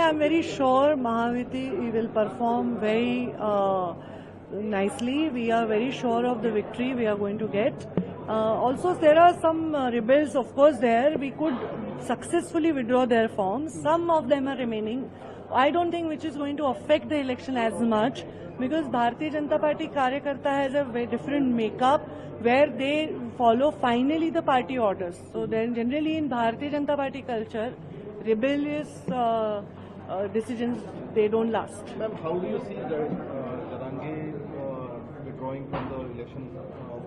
I'm very sure Mahaviti will perform very nicely. We are very sure of the victory we are going to get. Also, there are some rebels, of course, there. We could successfully withdraw their forms. Some of them are remaining. I don't think which is going to affect the election as much, because Bharatiya Janata Party Karyakarta has a very different makeup where they follow finally the party orders. So then generally in Bharatiya Janata Party culture, rebellious decisions, they don't last. Ma'am, how do you see Jarange withdrawing from the election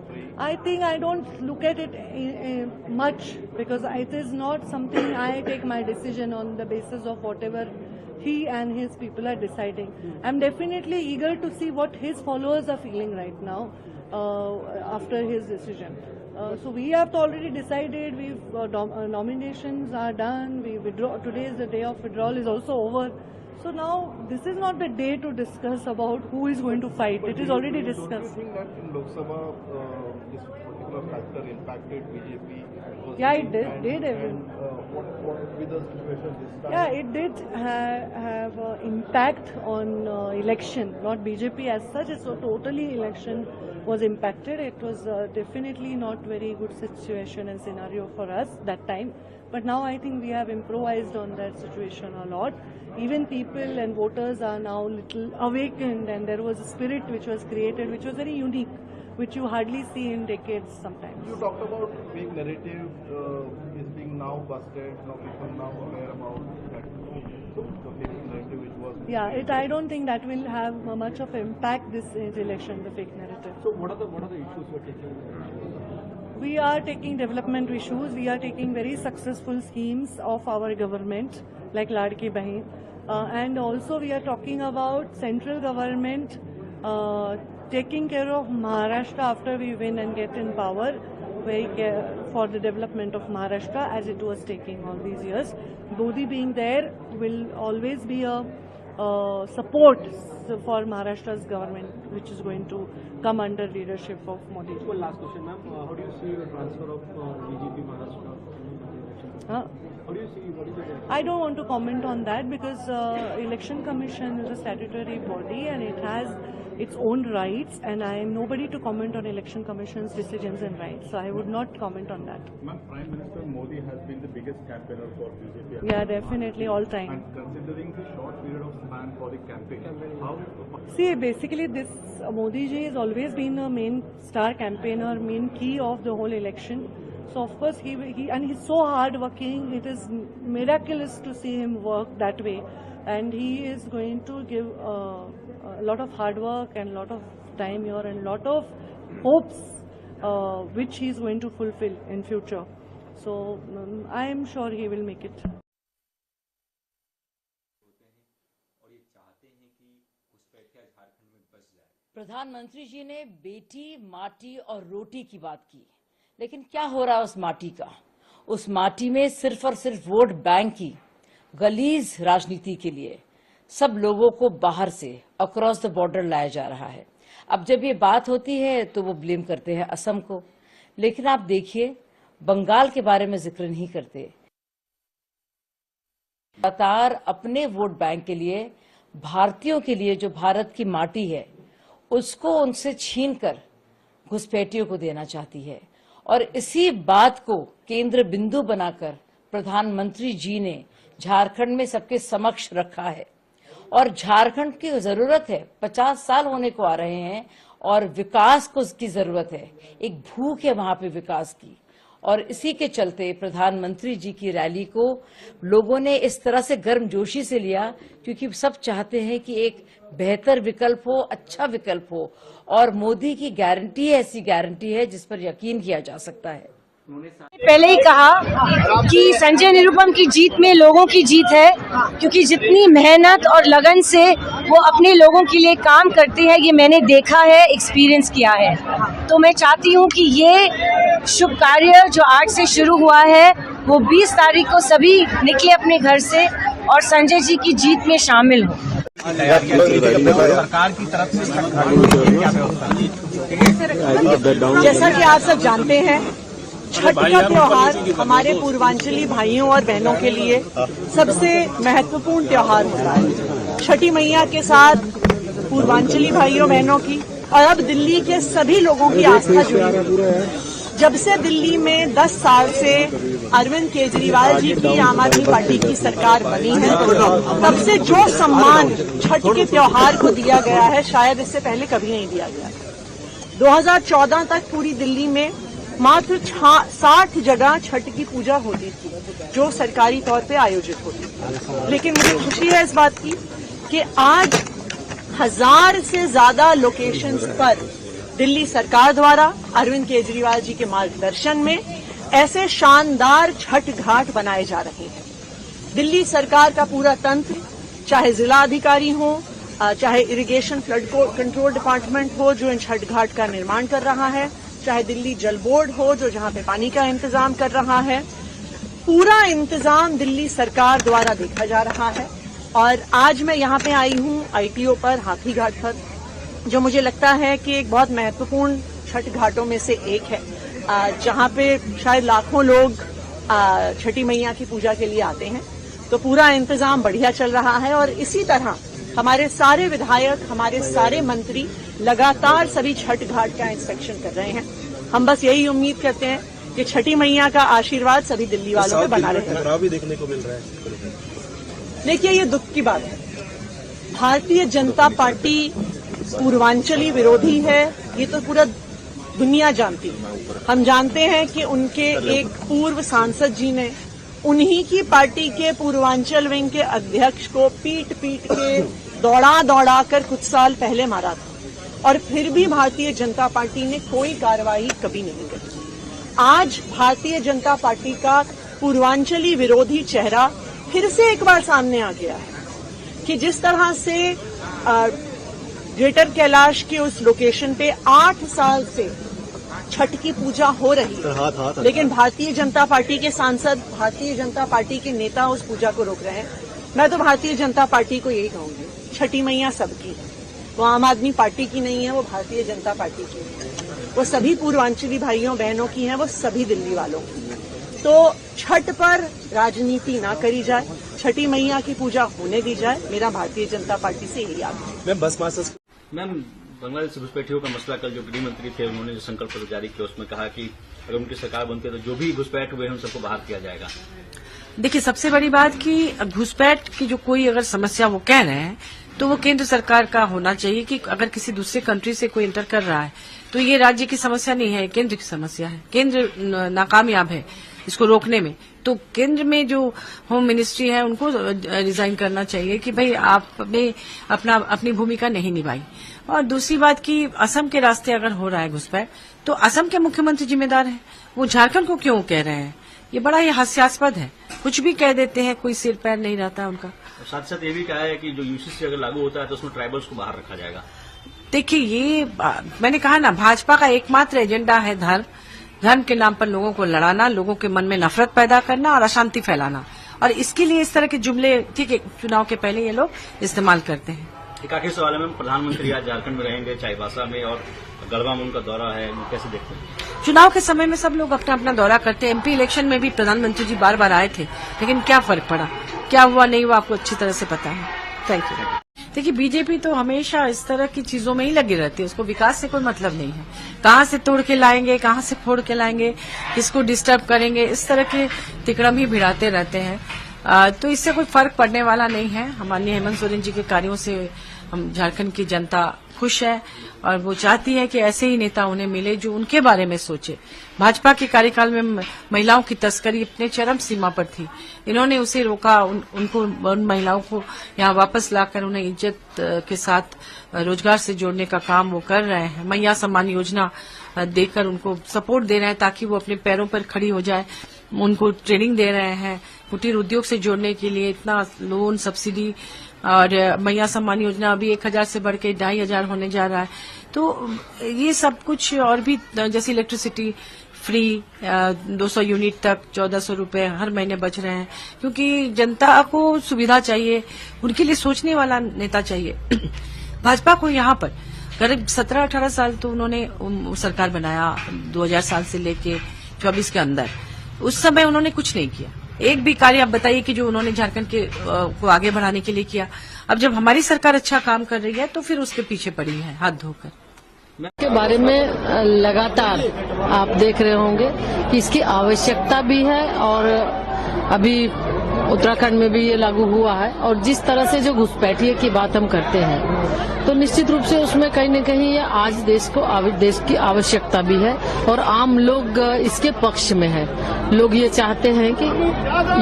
fray? I think I don't look at it much, because it is not something I take my decision on the basis of whatever he and his people are deciding. I'm definitely eager to see what his followers are feeling right now after his decision. So we have already decided. We've nominations are done. We withdraw. Today is the day of withdrawal is also over. So now this is not the day to discuss about who is going to fight. It is already discussed. Don't you think that in Lok Sabha this particular factor impacted BJP? Yeah, it did. What with the situation this time? Yeah, it did have impact on election, not BJP as such. So totally election was impacted. It was definitely not very good situation and scenario for us that time. But now I think we have improvised on that situation a lot. Even people and voters are now little awakened, and there was a spirit which was created, which was very unique, which you hardly see in decades sometimes. You talked about fake narrative is being now busted. Now people now aware about that. So the fake narrative which was. Yeah, I don't think that will have much of impact this election, the fake narrative. So what are the issues you're taking? We are taking development issues. We are taking very successful schemes of our government, like Ladki Bahin. And also we are talking about central government taking care of Maharashtra after we win and get in power, for the development of Maharashtra as it was taking all these years. Modi being there will always be a support for Maharashtra's government, which is going to come under leadership of Modi. One last question, ma'am. How do you see the transfer of BJP Maharashtra? Huh? How do you see, what is the direction? I don't want to comment on that, because Election Commission is a statutory body and it has its own rights, and I am nobody to comment on Election Commission's decisions and rights, so I would not comment on that. Ma'am, Prime Minister Modi has been the biggest campaigner for BJP. Yeah, definitely, all time. And considering the short period of span for the campaign, how? See, basically this Modi ji has always been a main star campaigner, main key of the whole election. So of course he's so hard-working. It is miraculous to see him work that way, and he is going to give a lot of hard work and a lot of time here and a lot of hopes which he is going to fulfill in future. So I am sure he will make it. प्रधानमंत्री जी ने बेटी, माटी और रोटी की बात की, लेकिन क्या हो रहा है उस माटी का? उस माटी में सिर्फ और सिर्फ वोट बैंक की गलीज राजनीति के लिए सब लोगों को बाहर से अक्रॉस द बॉर्डर लाया जा रहा है। अब जब ये बात होती है तो वो ब्लेम करते हैं असम को, लेकिन आप देखिए बंगाल के बारे में जिक्र नहीं करते। लगातार अपने वोट बैंक के लिए, भारतीयों के लिए, जो भारत की माटी है उसको उनसे छीनकर घुसपैठियों को देना चाहती है, और इसी बात को केंद्र बिंदु बनाकर प्रधानमंत्री जी ने झारखंड में सबके समक्ष रखा है। और झारखंड की जरूरत है, 50 साल होने को आ रहे हैं और विकास को की जरूरत है, एक भूख है वहां पे विकास की, और इसी के चलते प्रधानमंत्री जी की रैली को लोगों ने इस तरह से गर्मजोशी से लिया, क्योंकि सब चाहते हैं कि एक बेहतर विकल्प हो, अच्छा विकल्प हो, और मोदी की गारंटी ऐसी गारंटी है जिस पर यकीन किया जा सकता है। पहले ही कहा कि संजय निरुपम की जीत में लोगों की जीत है, क्योंकि जितनी मेहनत और लगन से वो अपने लोगों के लिए काम करते हैं ये मैंने देखा है, एक्सपीरियंस किया है। तो मैं चाहती हूँ कि ये शुभ कार्य जो आज से शुरू हुआ है वो 20 तारीख को सभी निकले अपने घर से और संजय जी की जीत में शामिल हो। सरकार की तरफ से जैसा कि आप सब जानते हैं छठ का त्योहार हमारे पूर्वांचली भाइयों और बहनों के लिए सबसे महत्वपूर्ण त्योहार होता है। छठी मैया के साथ पूर्वांचली भाइयों बहनों की और अब दिल्ली के सभी लोगों की आस्था जुड़ी है। जब से दिल्ली में 10 साल से अरविंद केजरीवाल जी की आम आदमी पार्टी की सरकार बनी है, तब से जो सम्मान छठ के त्योहार को दिया गया है शायद इससे पहले कभी नहीं दिया गया। 2014 तक पूरी दिल्ली में मात्र 60 जगह छठ की पूजा होती थी जो सरकारी तौर पे आयोजित होती थी। लेकिन मुझे खुशी है इस बात की कि आज 1000 से ज्यादा लोकेशंस पर दिल्ली सरकार द्वारा अरविंद केजरीवाल जी के मार्गदर्शन में ऐसे शानदार छठ घाट बनाए जा रहे हैं। दिल्ली सरकार का पूरा तंत्र, चाहे जिला अधिकारी हो, चाहे इरिगेशन फ्लड कंट्रोल डिपार्टमेंट हो जो इन छठ घाट का निर्माण कर रहा है, चाहे दिल्ली जल बोर्ड हो जो जहां पे पानी का इंतजाम कर रहा है, पूरा इंतजाम दिल्ली सरकार द्वारा देखा जा रहा है। और आज मैं यहां पे आई हूं ITO पर, हाथी घाट पर, जो मुझे लगता है कि एक बहुत महत्वपूर्ण छठ घाटों में से एक है, जहां पे शायद लाखों लोग छठी मैया की पूजा के लिए आते हैं। तो पूरा इंतजाम बढ़िया चल रहा है और इसी तरह हमारे सारे विधायक, हमारे सारे मंत्री लगातार सभी छठ घाट का इंस्पेक्शन कर रहे हैं। हम बस यही उम्मीद करते हैं कि छठी मैया का आशीर्वाद सभी दिल्ली वालों पे बना रहे। टकराव भी देखने को मिल रहा है। देखिए, ये दुख की बात है। भारतीय जनता पार्टी पूर्वांचली विरोधी है, ये तो पूरा दुनिया जानती है। हम जानते हैं कि उनके एक पूर्व सांसद जी ने उन्हीं की पार्टी के पूर्वांचल विंग के अध्यक्ष को पीट के दौड़ा कर कुछ साल पहले मारा था और फिर भी भारतीय जनता पार्टी ने कोई कार्रवाई कभी नहीं की। आज भारतीय जनता पार्टी का पूर्वांचली विरोधी चेहरा फिर से एक बार सामने आ गया है कि जिस तरह से ग्रेटर कैलाश के उस लोकेशन पे 8 साल से छठ की पूजा हो रही है, लेकिन भारतीय जनता पार्टी के सांसद, भारतीय जनता पार्टी के नेता उस पूजा को रोक रहे हैं। मैं तो भारतीय जनता पार्टी को यही कहूंगी, छठी मैया सबकी है, वो आम आदमी पार्टी की नहीं है, वो भारतीय जनता पार्टी की है। वो सभी पूर्वांचली भाइयों बहनों की है, वो सभी दिल्ली वालों की है। तो छठ पर राजनीति ना करी जाए, छठी मैया की पूजा होने दी जाए, मेरा भारतीय जनता पार्टी से यही आग्रह है। मैम, बांग्लादेश घुसपैठियों का मसला कल जो गृह मंत्री थे उन्होंने जो संकल्प पत्र जारी किया उसमें कहा कि अगर उनकी सरकार बनती है तो जो भी घुसपैठ हुए हैं उन सबको बाहर किया जाएगा। देखिए, सबसे बड़ी बात कि घुसपैठ की जो कोई अगर समस्या वो कह रहे हैं तो वो केंद्र सरकार का होना चाहिए कि अगर किसी दूसरे कंट्री से कोई इंटर कर रहा है तो ये राज्य की समस्या नहीं है, केंद्र की समस्या है। केंद्र नाकामयाब है इसको रोकने में, तो केंद्र में जो होम मिनिस्ट्री है उनको रिजाइन करना चाहिए कि भाई आपने अपनी भूमिका नहीं निभाई। और दूसरी बात कि असम के रास्ते अगर हो रहा है घुसपैठ तो असम के मुख्यमंत्री जिम्मेदार हैं, वो झारखंड को क्यों कह रहे हैं? ये बड़ा ही हास्यास्पद है, कुछ भी कह देते हैं, कोई सिर पैर नहीं रहता उनका। साथ साथ ये भी कहा है कि जो UCC अगर लागू होता है तो उसमें ट्राइबल्स को बाहर रखा जाएगा। देखिए, ये मैंने कहा ना, भाजपा का एकमात्र एजेंडा है धर्म के नाम पर लोगों को लड़ाना, लोगों के मन में नफरत पैदा करना और अशांति फैलाना, और इसके लिए इस तरह के जुमले ठीक है चुनाव के पहले ये लोग इस्तेमाल करते हैं। एक आखिरी सवाल है मैम, प्रधानमंत्री आज झारखंड में रहेंगे, चाईबासा में और गढ़वा में उनका दौरा है, कैसे देखते हैं? चुनाव के समय में सब लोग अपना अपना दौरा करते हैं। MP इलेक्शन में भी प्रधानमंत्री जी बार बार आए थे, लेकिन क्या फर्क पड़ा, क्या हुआ नहीं हुआ आपको अच्छी तरह से पता है। Thank you. देखिए, बीजेपी तो हमेशा इस तरह की चीजों में ही लगी रहती है, उसको विकास से कोई मतलब नहीं है। कहाँ से तोड़ के लाएंगे, कहाँ से फोड़ के लाएंगे, किसको डिस्टर्ब करेंगे, इस तरह के तिकड़म ही भिड़ाते रहते हैं। तो इससे कोई फर्क पड़ने वाला नहीं है। माननीय हेमंत सोरेन जी के कार्यों से हम झारखंड की जनता खुश है और वो चाहती है कि ऐसे ही नेता उन्हें मिले जो उनके बारे में सोचे। भाजपा के कार्यकाल में महिलाओं की तस्करी अपने चरम सीमा पर थी, इन्होंने उसे रोका, उन महिलाओं को यहाँ वापस लाकर उन्हें इज्जत के साथ रोजगार से जोड़ने का काम वो कर रहे हैं। मैया सम्मान योजना देकर उनको सपोर्ट दे रहे हैं ताकि वो अपने पैरों पर खड़ी हो जाए, उनको ट्रेनिंग दे रहे हैं कुटीर उद्योग से जोड़ने के लिए, इतना लोन सब्सिडी, और मैया सम्मान योजना अभी 1000 से बढ़ के 2500 होने जा रहा है। तो ये सब कुछ और भी, जैसे इलेक्ट्रिसिटी फ्री 200 यूनिट तक 1400 रुपए हर महीने बच रहे हैं, क्योंकि जनता को सुविधा चाहिए, उनके लिए सोचने वाला नेता चाहिए। भाजपा को यहाँ पर करीब 17-18 साल तो उन्होंने सरकार बनाया, 2000 साल से लेके 2024 के अंदर, उस समय उन्होंने कुछ नहीं किया। एक भी कार्य आप बताइए कि जो उन्होंने झारखंड के को आगे बढ़ाने के लिए किया। अब जब हमारी सरकार अच्छा काम कर रही है तो फिर उसके पीछे पड़ी है हाथ धोकर। के बारे में लगातार आप देख रहे होंगे कि इसकी आवश्यकता भी है और अभी उत्तराखंड में भी ये लागू हुआ है। और जिस तरह से जो घुसपैठिए की बात हम करते हैं तो निश्चित रूप से उसमें कहीं न कहीं ये आज देश की आवश्यकता भी है और आम लोग इसके पक्ष में है। लोग ये चाहते हैं कि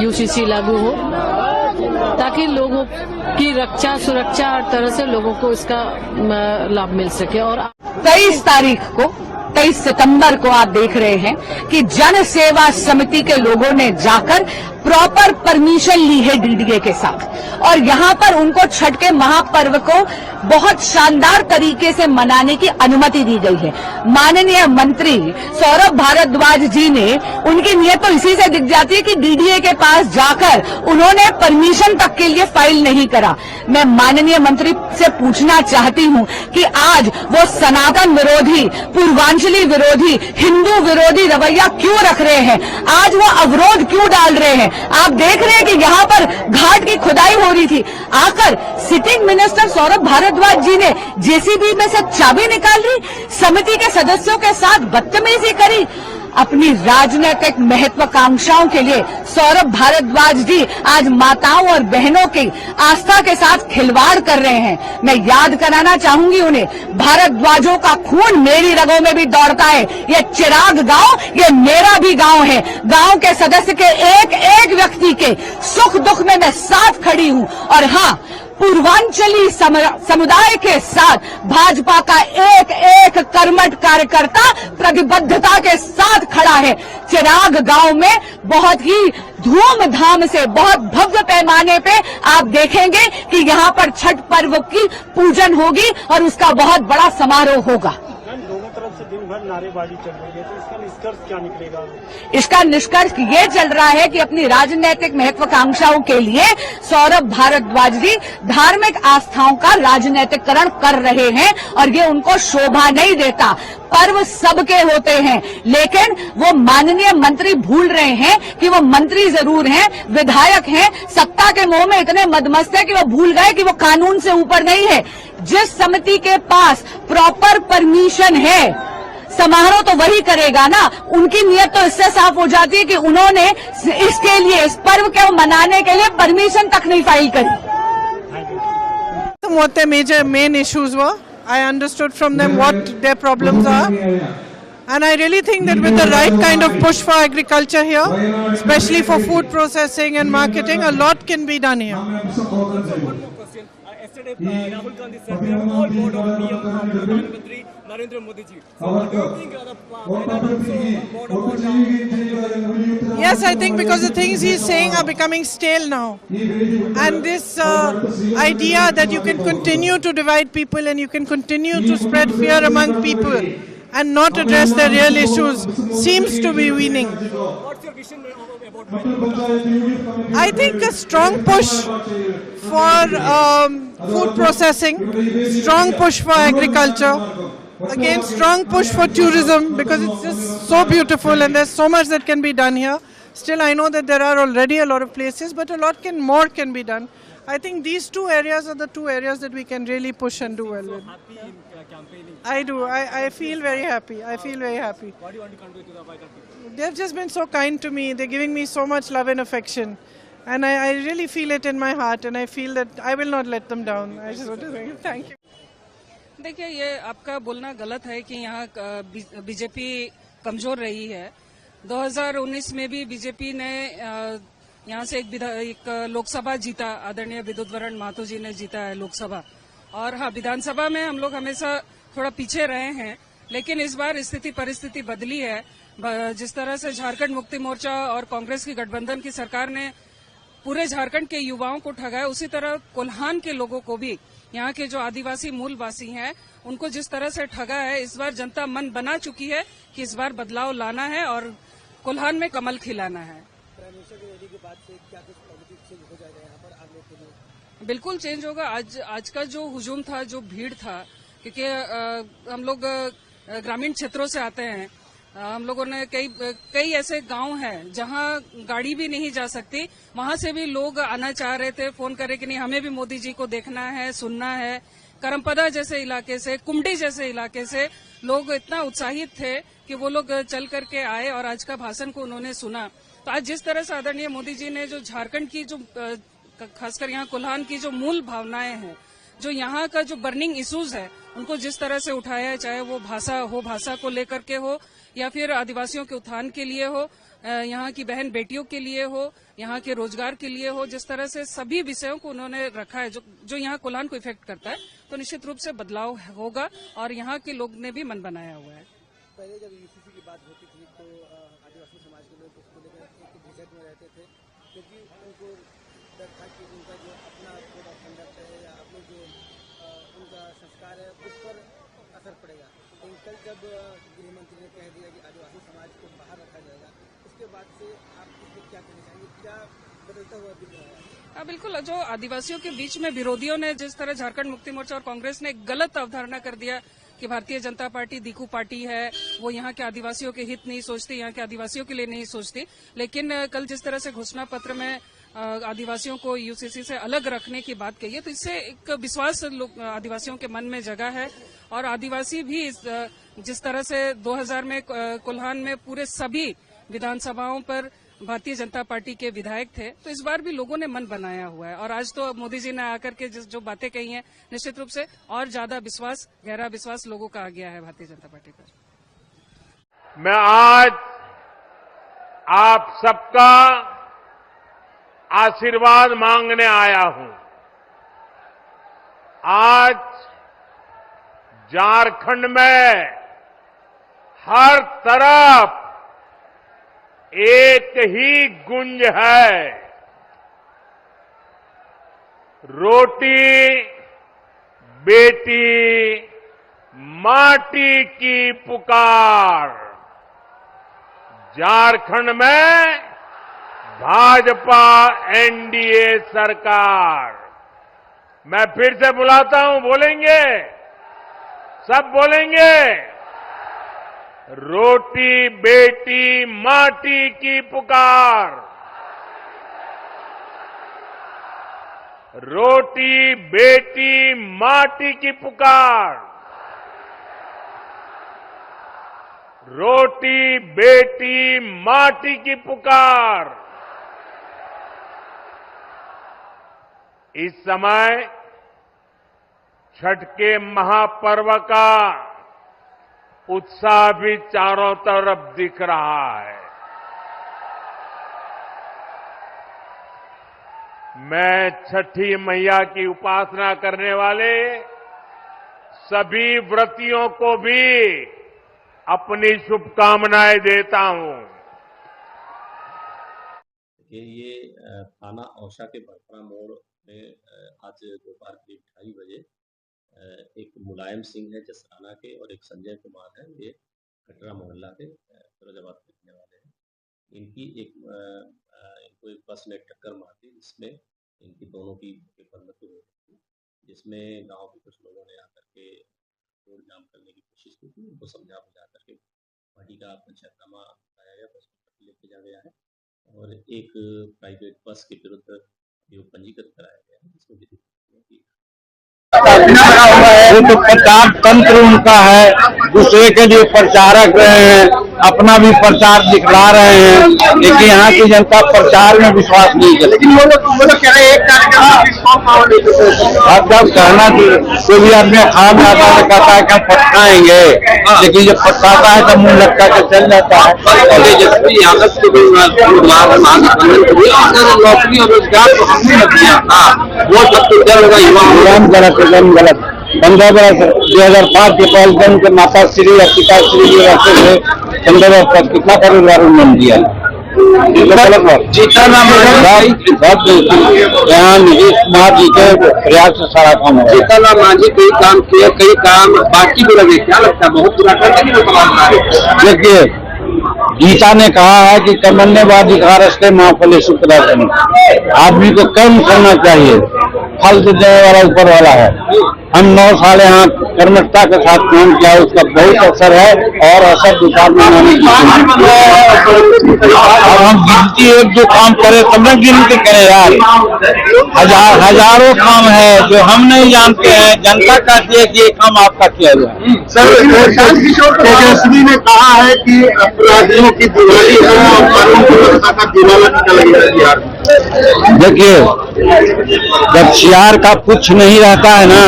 यूसीसी लागू हो ताकि लोगों की रक्षा सुरक्षा हर तरह से लोगों को इसका लाभ मिल सके। और 23 सितंबर को आप देख रहे हैं कि जन सेवा समिति के लोगों ने जाकर प्रॉपर परमिशन ली है डीडीए के साथ और यहां पर उनको छठ के महापर्व को बहुत शानदार तरीके से मनाने की अनुमति दी गई है। माननीय मंत्री सौरभ भारद्वाज जी ने, उनकी नीयत तो इसी से दिख जाती है कि डीडीए के पास जाकर उन्होंने परमिशन तक के लिए फाइल नहीं करा। मैं माननीय मंत्री से पूछना चाहती हूं कि आज वो सनातन विरोधी, पूर्वांचली विरोधी, हिंदू विरोधी रवैया क्यों रख रहे हैं? आज वो अवरोध क्यों डाल रहे हैं? आप देख रहे हैं कि यहाँ पर घाट की खुदाई हो रही थी, आकर सिटिंग मिनिस्टर सौरभ भारद्वाज जी ने जेसीबी में से चाबी निकाल ली, समिति के सदस्यों के साथ बदतमीजी करी। अपनी राजनीतिक महत्वाकांक्षाओं के लिए सौरभ भारद्वाज जी आज माताओं और बहनों की आस्था के साथ खिलवाड़ कर रहे हैं। मैं याद कराना चाहूंगी उन्हें, भारद्वाजों का खून मेरी रगों में भी दौड़ता है। ये चिराग गांव ये मेरा भी गांव है। गांव के सदस्य के एक एक व्यक्ति के सुख दुख में मैं साथ खड़ी हूं। और हाँ, पूर्वांचली समुदाय के साथ भाजपा का एक एक कर्मठ कार्यकर्ता प्रतिबद्धता के साथ खड़ा है। चिराग गांव में बहुत ही धूमधाम से, बहुत भव्य पैमाने पे आप देखेंगे कि यहाँ पर छठ पर्व की पूजन होगी और उसका बहुत बड़ा समारोह होगा। दोनों तरफ से दिन भर नारेबाजी चल रही है, तो इसका निष्कर्ष क्या निकलेगा? इसका निष्कर्ष ये चल रहा है कि अपनी राजनीतिक महत्वाकांक्षाओं के लिए सौरभ भारद्वाज जी धार्मिक आस्थाओं का राजनीतिकरण कर रहे हैं और ये उनको शोभा नहीं देता। पर्व सबके होते हैं, लेकिन वो माननीय मंत्री भूल रहे हैं कि वो मंत्री जरूर हैं, विधायक हैं, सत्ता के मोह में इतने मदमस्त है कि वो भूल गए कि वो कानून से ऊपर नहीं है। जिस समिति के पास प्रॉपर परमिशन है, समारोह तो वही करेगा ना। उनकी नीयत तो इससे साफ हो जाती है कि उन्होंने इसके लिए, इस पर्व के मनाने के लिए परमिशन तक नहीं फाइल करी। What their main issues were, I understood from them what their problems are, and I really think that with the right kind of push for agriculture here, especially for food processing and marketing, a lot can be done here. Yesterday, Rahul Gandhi said they are all board of PM Pradhan Mantri Narendra Modi ji. So what do you think are the board of now? Yes, I think because the things he's saying are becoming stale now, and this idea that you can continue to divide people and you can continue to spread fear among people and not address their real issues seems to be winning. What's your vision about I think a strong push for food processing, strong push for agriculture, again strong push for tourism because it's just so beautiful and there's so much that can be done here. Still, I know that there are already a lot of places, but a lot more can be done. I think these two areas are the two areas that we can really push and do well with. happy in campaigning? I do. I feel very happy. I feel very happy. What do you want to convey to the Vital people? They've just been so kind to me. They're giving me so much love and affection. And I really feel it in my heart, and I feel that I will not let them down. I just want to say thank you. देखिए, ये आपका बोलना गलत है कि यहाँ BJP कमजोर रही है। 2019 में भी बीजेपी ने यहाँ से एक लोकसभा जीता, आदरणीय विद्युत वरण महतो जी ने जीता है लोकसभा। और हाँ, विधानसभा में हम लोग हमेशा थोड़ा पीछे रहे हैं, लेकिन इस बार स्थिति परिस्थिति बदली है। जिस तरह से झारखंड मुक्ति मोर्चा और कांग्रेस की गठबंधन की सरकार ने पूरे झारखंड के युवाओं को ठगा है, उसी तरह कोल्हान के लोगों को भी, यहाँ के जो आदिवासी मूलवासी हैं, उनको जिस तरह से ठगा है, इस बार जनता मन बना चुकी है कि इस बार बदलाव लाना है और कोल्हान में कमल खिलाना है। बिल्कुल चेंज होगा। आज का जो हुजूम था, जो भीड़ था, क्योंकि हम लोग ग्रामीण क्षेत्रों से आते हैं, हम लोगों ने कई ऐसे गांव हैं जहां गाड़ी भी नहीं जा सकती, वहां से भी लोग आना चाह रहे थे, फोन करे कि नहीं हमें भी मोदी जी को देखना है, सुनना है। करमपदा जैसे इलाके से, कुमटी जैसे इलाके से लोग इतना उत्साहित थे कि वो लोग चल करके आए और आज का भाषण को उन्होंने सुना। तो आज जिस तरह से आदरणीय मोदी जी ने जो झारखंड की जो खासकर यहाँ कोल्हान की जो मूल भावनाएं हैं, जो यहाँ का जो बर्निंग इश्यूज है, उनको जिस तरह से उठाया है, चाहे वो भाषा को लेकर के हो या फिर आदिवासियों के उत्थान के लिए हो, यहाँ की बहन बेटियों के लिए हो, यहाँ के रोजगार के लिए हो, जिस तरह से सभी विषयों को उन्होंने रखा है जो यहाँ कोल्हान को इफेक्ट करता है, तो निश्चित रूप से बदलाव होगा और यहाँ के लोग ने भी मन बनाया हुआ है। पहले जब यूसीसी की बात होती थी तो आदिवासी समाज के लोग उसको लेकर एक झिझक में रहते थे, क्योंकि उनको डर था कि उनका जो अपना कोड ऑफ कंडक्ट है या अपने जो उनका संस्कार है उस पर असर पड़ेगा। लेकिन कल जब गृह मंत्री ने कह दिया कि आदिवासी समाज को बाहर रखा जाएगा, उसके बाद से आप इसमें क्या कहना चाहेंगे, क्या बदलता हुआ दिख रहा है? हाँ बिल्कुल, जो आदिवासियों के बीच में विरोधियों ने जिस तरह झारखंड मुक्ति मोर्चा और कांग्रेस ने गलत अवधारणा कर दिया कि भारतीय जनता पार्टी दीकू पार्टी है, वो यहाँ के आदिवासियों के हित नहीं सोचती, यहाँ के आदिवासियों के लिए नहीं सोचती। लेकिन कल जिस तरह से घोषणा पत्र में आदिवासियों को यूसीसी से अलग रखने की बात कही है, तो इससे एक विश्वास आदिवासियों के मन में जगा है। और आदिवासी भी जिस तरह से 2000 में कोल्हान में पूरे सभी विधानसभाओं पर भारतीय जनता पार्टी के विधायक थे, तो इस बार भी लोगों ने मन बनाया हुआ है। और आज तो मोदी जी ने आकर के जो बातें कही हैं, निश्चित रूप से और ज्यादा विश्वास, गहरा विश्वास लोगों का आ गया है भारतीय जनता पार्टी पर। मैं आज आप सबका आशीर्वाद मांगने आया हूं। आज झारखंड में हर तरफ एक ही गुंज है, रोटी बेटी माटी की पुकार। झारखंड में भाजपा एनडीए सरकार। मैं फिर से बुलाता हूं, बोलेंगे सब, बोलेंगे रोटी बेटी माटी की पुकार। रोटी बेटी माटी की पुकार। रोटी बेटी माटी की पुकार। इस समय छठ के महापर्व का उत्साह भी चारों तरफ दिख रहा है। मैं छठी मैया की उपासना करने वाले सभी व्रतियों को भी अपनी शुभकामनाएं देता हूं। ये थाना औसा के बड़परा मोड़ में आज दोपहर करीब 2:30 बजे एक मुलायम सिंह है जसराना के और एक संजय कुमार है, ये कटरा मोहल्ला के फिरोजाबाद के रहने वाले हैं। इनको एक बस ने टक्कर मार दी, जिसमें इनकी दोनों की मृत्यु हो गई, जिसमें गांव के कुछ लोगों ने आकर के रोड जाम करने की कोशिश की थी। उनको समझा बुझा करके पार्टी का पंचायतनामा कराया गया, बस को लेके जा गया है और एक प्राइवेट बस के विरुद्ध अभियोग पंजीकृत कराया गया है, जिसमें विधिक तो प्रचार तंत्र उनका है, दूसरे के लिए प्रचारक रहे हैं, अपना भी प्रचार दिखला रहे हैं, लेकिन यहाँ की जनता प्रचार में विश्वास नहीं करती। लेकिन वो लोग कह रहे हैं एक अब जब कहना कि कोई भी आदमी खा में आता है कहता है कि हम पटकाएंगे, लेकिन जब पटकाता है तो मुंह लटका के चल जाता है। नौकरी और रोजगार तो हमने दिया था, वो सब तो जल होगा युवा गलत 15 वर्ष 2005 के पहल के माता श्री या पिता श्री जी रहते थे 15 वर्ष तक कितना परिवार उन्होंने दिया। यहाँ नीतीश कुमार जी के प्रयास से सारा काम है। जीतनराम मांझी कई काम किए, कई काम बाकी भी लगे, क्या लगता है बहुत पूरा करने की बात। देखिए गीता ने कहा है कि कर्मण्यवाद अधिकारस्ते मां फले सुखदासनी, आदमी को कर्म करना चाहिए, फल तो देने वाला ऊपर वाला है। हम 9 साल यहाँ कर्मठता के साथ काम किया, उसका बहुत असर है और असर 2-4 महीना में अब हम गिनती एक जो काम करे तब न गिनती करें यार। हजारों काम है जो हम नहीं जानते हैं, जनता कहती है कि ये काम आपका किया हुआ है। सर, तेजस्वी ने कहा है कि अपराधियों की दिवाली है और कानून व्यवस्था का दिवाला निकल गया है बिहार में। देखिए, जब सियार का पुछ नहीं रहता है ना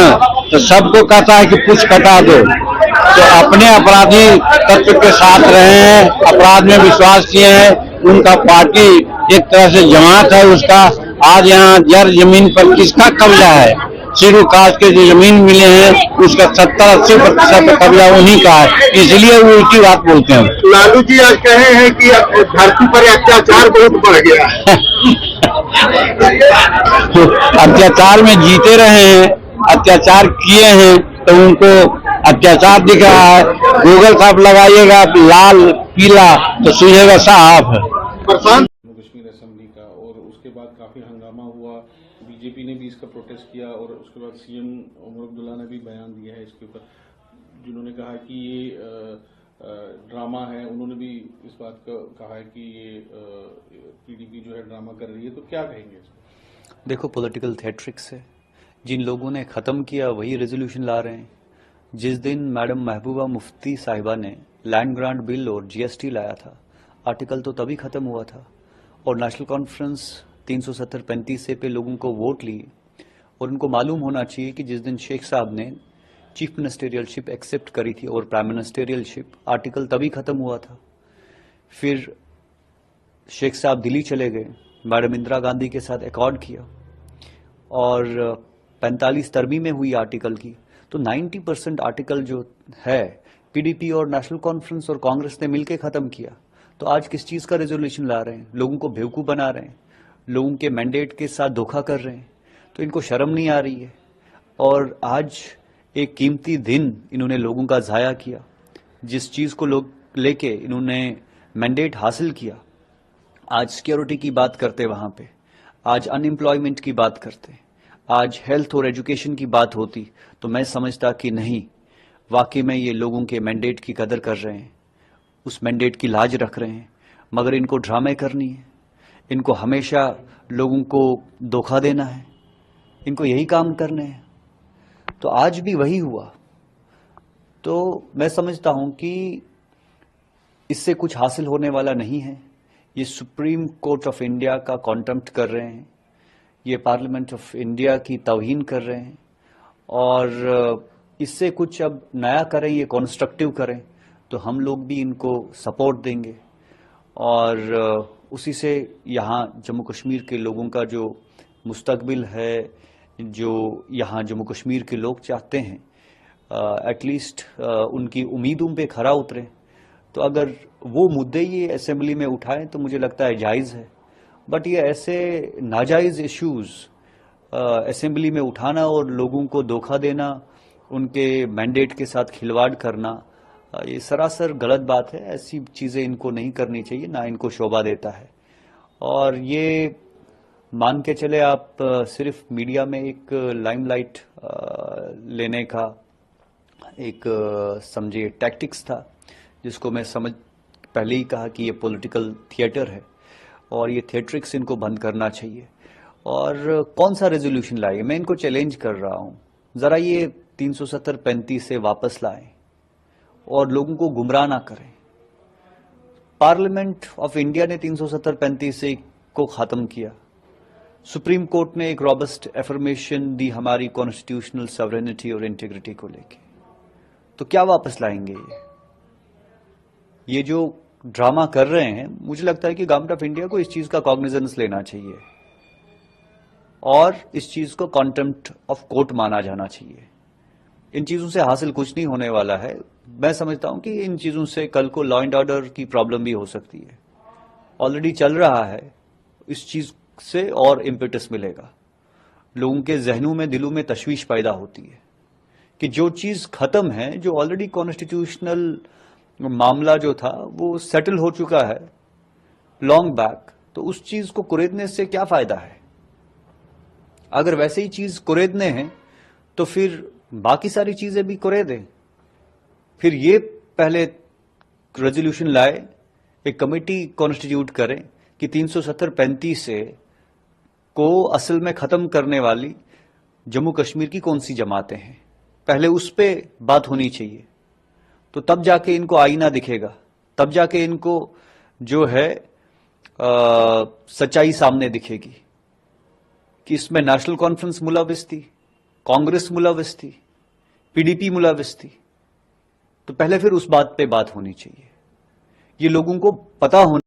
तो सबको कहता है कि पुछ कटा दो। तो अपने अपराधी तत्व के साथ रहे हैं, अपराध में विश्वास किए हैं, उनका पार्टी एक तरह से जमात है उसका। आज यहाँ जर जमीन पर किसका कब्जा है? सिरू कास्ट के जो जमीन मिले हैं उसका 70-80% कब्जा उन्हीं का है, इसलिए वो उल्टी बात बोलते हैं। लालू जी आज कहे हैं कि धरती पर अत्याचार बहुत बढ़ गया है। अत्याचार में जीते रहे हैं, अत्याचार किए हैं तो उनको अत्याचार दिख रहा है। गूगल साफ लगाइएगा लाल पीला तो सूझेगा साफ। जम्मू कश्मीर असेंबली का और उसके बाद काफी हंगामा हुआ, बीजेपी ने भी इसका प्रोटेस्ट किया और उसके बाद सीएम उमर अब्दुल्ला ने भी बयान दिया है इसके ऊपर, जिन्होंने कहा कि ये ड्रामा है। उन्होंने भी इस बात का कहा है कि ये पीडीपी जो है ड्रामा कर रही है, तो क्या कहेंगे इसको? देखो, पॉलिटिकल थिएट्रिक्स है, जिन लोगों ने खत्म किया वही रेजोल्यूशन ला रहे हैं। जिस दिन मैडम महबूबा मुफ्ती साहिबा ने लैंड ग्रांट बिल और जीएसटी लाया था, आर्टिकल तो तभी खत्म हुआ था और नेशनल कॉन्फ्रेंस 370-35 से पे लोगों को वोट ली। और उनको मालूम होना चाहिए कि जिस दिन शेख साहब ने चीफ मिनिस्टेरियलशिप एक्सेप्ट करी थी और प्राइम मिनिस्टेरियलशिप, आर्टिकल तभी खत्म हुआ था। फिर शेख साहब दिल्ली चले गए, मैडम इंदिरा गांधी के साथ एकॉर्ड किया और 45 तरमीमें हुई आर्टिकल की। तो 90% आर्टिकल जो है पीडीपी और नेशनल कॉन्फ्रेंस और कांग्रेस ने मिलकर खत्म किया। तो आज किस चीज का रेजोल्यूशन ला रहे हैं? लोगों को बेवकूफ बना रहे हैं, लोगों के मैंडेट के साथ धोखा कर रहे हैं। तो इनको शर्म नहीं आ रही है। और आज एक कीमती दिन इन्होंने लोगों का जाया किया। जिस चीज को लोग लेके इन्होंने मैंडेट हासिल किया, आज सिक्योरिटी की बात करते वहां पे, आज अनएम्प्लॉयमेंट की बात करते, आज हेल्थ और एजुकेशन की बात होती, तो मैं समझता कि नहीं, वाकई में ये लोगों के मैंडेट की कदर कर रहे हैं, उस मैंडेट की लाज रख रहे हैं। मगर इनको ड्रामे करनी है, इनको हमेशा लोगों को धोखा देना है, इनको यही काम करने हैं। तो आज भी वही हुआ। तो मैं समझता हूं कि इससे कुछ हासिल होने वाला नहीं है। ये सुप्रीम कोर्ट ऑफ इंडिया का कॉन्टेम्प्ट कर रहे हैं, ये पार्लियामेंट ऑफ इंडिया की तौहीन कर रहे हैं और इससे कुछ अब नया करें, ये कंस्ट्रक्टिव करें, तो हम लोग भी इनको सपोर्ट देंगे और उसी से यहाँ जम्मू कश्मीर के लोगों का जो मुस्तकबिल है, जो यहाँ जम्मू कश्मीर के लोग चाहते हैं, एटलीस्ट उनकी उम्मीदों पे खरा उतरे। तो अगर वो मुद्दे ये असेंबली में उठाएं तो मुझे लगता है जायज़ है। बट ये ऐसे नाजायज़ इश्यूज असेंबली में उठाना और लोगों को धोखा देना, उनके मैंडेट के साथ खिलवाड़ करना, ये सरासर गलत बात है। ऐसी चीज़ें इनको नहीं करनी चाहिए, ना इनको शोभा देता है। और ये मान के चले आप सिर्फ मीडिया में एक लाइमलाइट लेने का एक समझिए टैक्टिक्स था, जिसको मैं समझ पहले ही कहा कि ये पॉलिटिकल थिएटर है और ये थिएट्रिक्स इनको बंद करना चाहिए। और कौन सा रेजोल्यूशन लाए, मैं इनको चैलेंज कर रहा हूं, जरा ये 370-35 से वापस लाएं और लोगों को गुमराह ना करें। पार्लियामेंट ऑफ इंडिया ने 370-35 को खत्म किया, सुप्रीम कोर्ट ने एक रॉबस्ट एफर्मेशन दी हमारी कॉन्स्टिट्यूशनल सॉवरेनिटी और इंटीग्रिटी को लेके, तो क्या वापस लाएंगे? ये जो ड्रामा कर रहे हैं, मुझे लगता है कि गवर्नमेंट ऑफ इंडिया को इस चीज का कॉग्निजेंस लेना चाहिए और इस चीज को कॉन्टेम्प्ट ऑफ कोर्ट माना जाना चाहिए। इन चीजों से हासिल कुछ नहीं होने वाला है। मैं समझता हूं कि इन चीजों से कल को लॉ एंड ऑर्डर की प्रॉब्लम भी हो सकती है, ऑलरेडी चल रहा है। इस चीज से और इम्पेटस मिलेगा, लोगों के जहनों में, दिलों में तशवीश पैदा होती है कि जो चीज खत्म है, जो ऑलरेडी कॉन्स्टिट्यूशनल मामला जो था वो सेटल हो चुका है लॉन्ग बैक, तो उस चीज को कुरेदने से क्या फायदा है? अगर वैसे ही चीज कुरेदने हैं तो फिर बाकी सारी चीजें भी करे दें। फिर ये पहले रेजोल्यूशन लाए, एक कमेटी कॉन्स्टिट्यूट करें कि 370-35 से को असल में खत्म करने वाली जम्मू कश्मीर की कौन सी जमातें हैं, पहले उस पे बात होनी चाहिए। तो तब जाके इनको आईना दिखेगा, तब जाके इनको जो है सच्चाई सामने दिखेगी कि इसमें नेशनल कॉन्फ्रेंस मुलविस थी, कांग्रेस मुलविस थी, पीडीपी मुलविस थी। तो पहले फिर उस बात पे बात होनी चाहिए। ये लोगों को पता होना